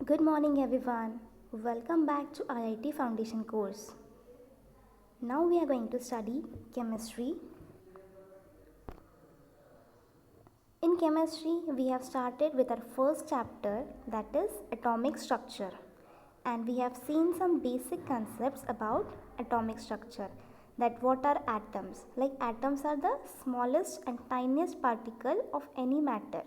Good morning everyone. Welcome back to IIT Foundation course. Now we are going to study chemistry. In chemistry, we have started with our first chapter, that is atomic structure, and we have seen some basic concepts about atomic structure. That what are atoms? Like atoms are the smallest and tiniest particle of any matter.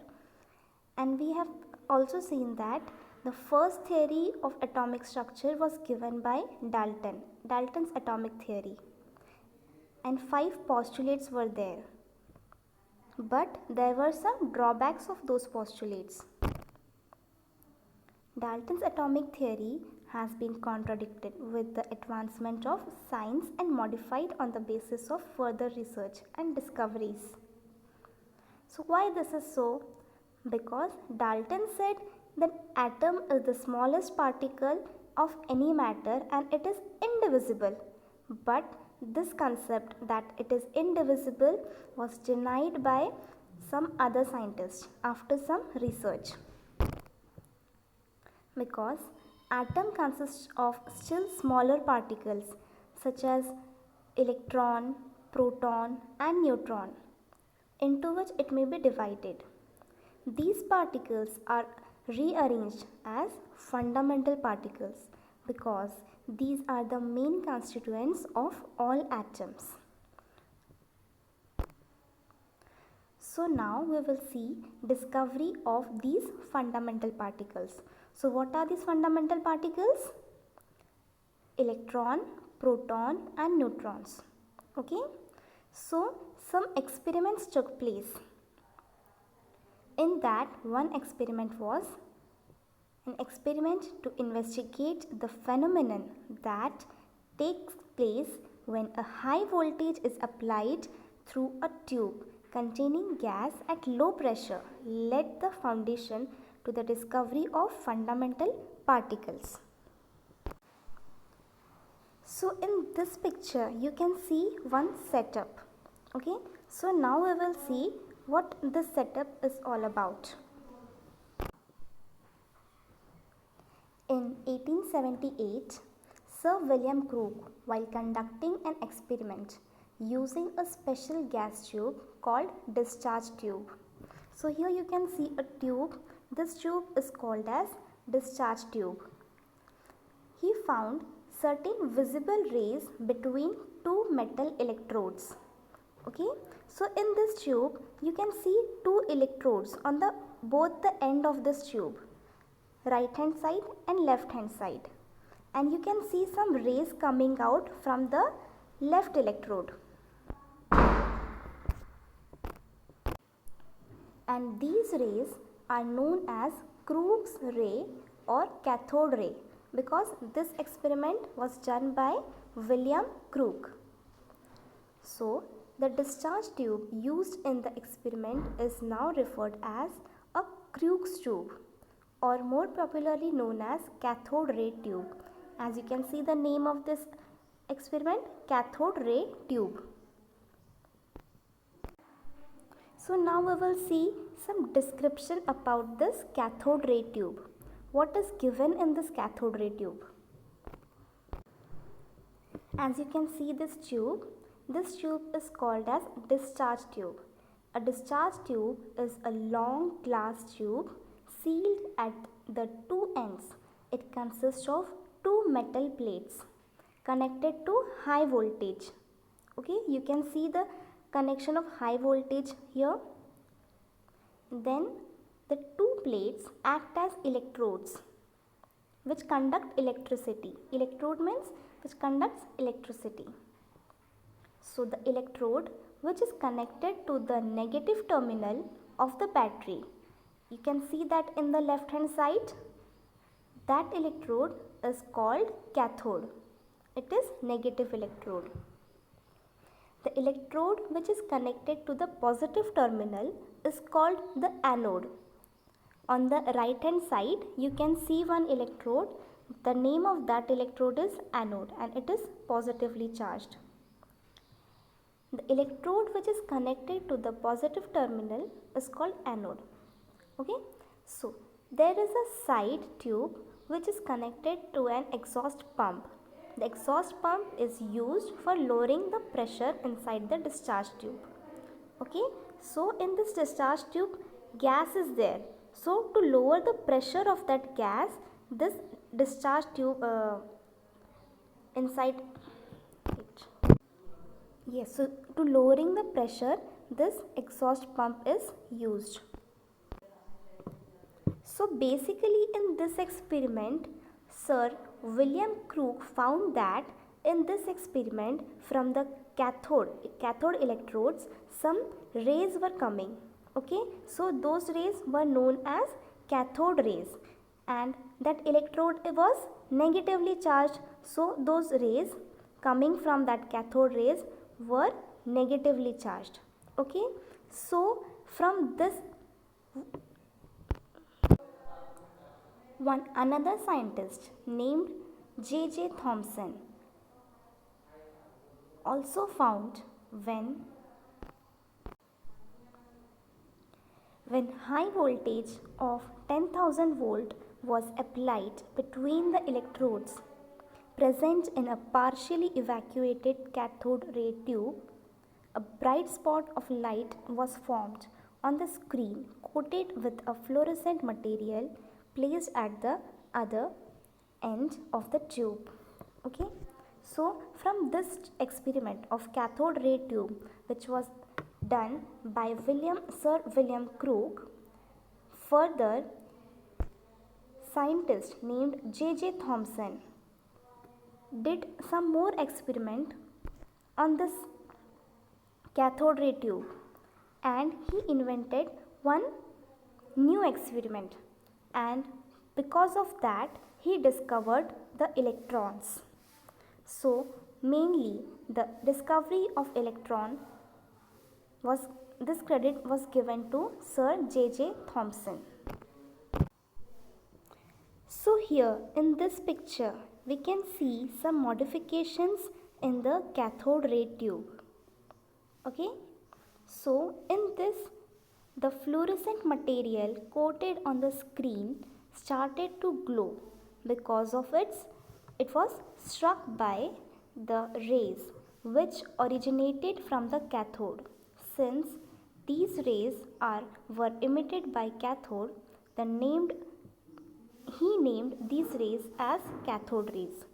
And we have also seen that the first theory of atomic structure was given by Dalton's atomic theory. And 5 postulates were there. But there were some drawbacks of those postulates. Dalton's atomic theory has been contradicted with the advancement of science and modified on the basis of further research and discoveries. So why this is so? Because Dalton said that atom is the smallest particle of any matter and it is indivisible. But this concept that it is indivisible was denied by some other scientists after some research. Because atom consists of still smaller particles such as electron, proton and neutron, into which it may be divided. These particles are rearranged as fundamental particles because these are the main constituents of all atoms. So now we will see discovery of these fundamental particles. So what are these fundamental particles? Electron, proton and neutrons. Okay. So some experiments took place. In that, one experiment was an experiment to investigate the phenomenon that takes place when a high voltage is applied through a tube containing gas at low pressure led the foundation to the discovery of fundamental particles. So in this picture you can see one setup. Okay, so now we will see what this setup is all about. In 1878, Sir William Crook, while conducting an experiment using a special gas tube called discharge tube. So here you can see a tube. This tube is called as discharge tube. He found certain visible rays between two metal electrodes. Okay, so in this tube you can see two electrodes on both the end of this tube, right hand side and left hand side, and you can see some rays coming out from the left electrode. And these rays are known as Crookes ray or cathode ray because this experiment was done by William Crook. So the discharge tube used in the experiment is now referred as a Crookes tube, or more popularly known as cathode ray tube. As you can see the name of this experiment, cathode ray tube. So now we will see some description about this cathode ray tube. What is given in this cathode ray tube? As you can see this tube is called as discharge tube. A discharge tube is a long glass tube sealed at the two ends. It consists of two metal plates connected to high voltage. Okay, you can see the connection of high voltage here. Then the two plates act as electrodes which conduct electricity. Electrode means which conducts electricity. So the electrode which is connected to the negative terminal of the battery, you can see that in the left hand side, that electrode is called cathode. It is negative electrode. The electrode which is connected to the positive terminal is called the anode. On the right hand side you can see one electrode. The name of that electrode is anode and it is positively charged. The electrode which is connected to the positive terminal is called anode. Okay, so There is a side tube which is connected to an exhaust pump. The exhaust pump is used for lowering the pressure inside the discharge tube. Okay, so in this discharge tube, gas is there. So to lower the pressure of that gas, this discharge tube inside it. Yes, so to lowering the pressure, this exhaust pump is used. So basically in this experiment, Sir William Crook found that in this experiment from the cathode electrodes, some rays were coming. Okay, so those rays were known as cathode rays, and that electrode was negatively charged. So those rays coming from that cathode rays were negatively charged. Okay, so from this another scientist named J.J. Thomson also found when high voltage of 10,000 volt was applied between the electrodes present in a partially evacuated cathode ray tube, a bright spot of light was formed on the screen coated with a fluorescent material placed at the other end of the tube. Okay, so from this experiment of cathode ray tube, which was done by Sir William Crook, further scientist named J.J. Thomson did some more experiment on this cathode ray tube, and he invented one new experiment, and because of that he discovered the electrons. So mainly the discovery of electron this credit was given to Sir J.J. Thomson. So here in this picture we can see some modifications in the cathode ray tube. Okay, so in this the fluorescent material coated on the screen started to glow because of it was struck by the rays which originated from the cathode. Since these rays were emitted by cathode, he named these rays as cathode rays.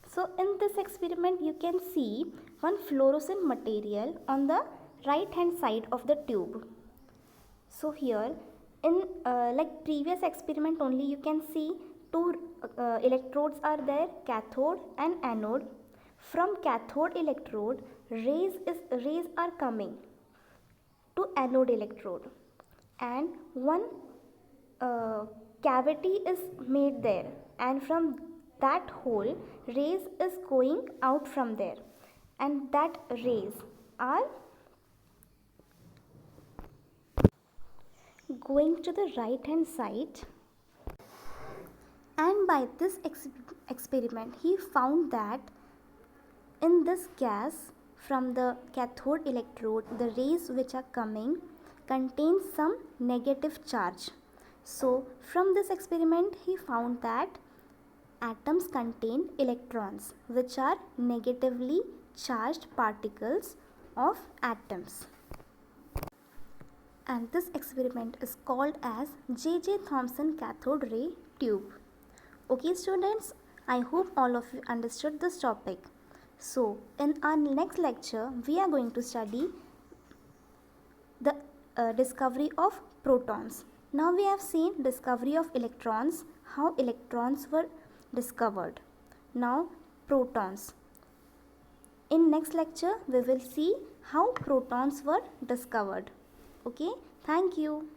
So in this experiment you can see one fluorescent material on the right hand side of the tube. So here in like previous experiment only, you can see two electrodes are there, cathode and anode. From cathode electrode, rays are coming to anode electrode, and one cavity is made there, and from that hole rays is going out from there, and that rays are going to the right hand side, and by this experiment he found that in this gas from the cathode electrode, the rays which are coming contain some negative charge. So from this experiment he found that atoms contain electrons, which are negatively charged particles of atoms. And this experiment is called as J.J. Thomson cathode ray tube. Okay students, I hope all of you understood this topic. So in our next lecture we are going to study the discovery of protons. Now we have seen discovery of electrons, how electrons were discovered. Now protons. In next lecture we will see how protons were discovered. Okay, thank you.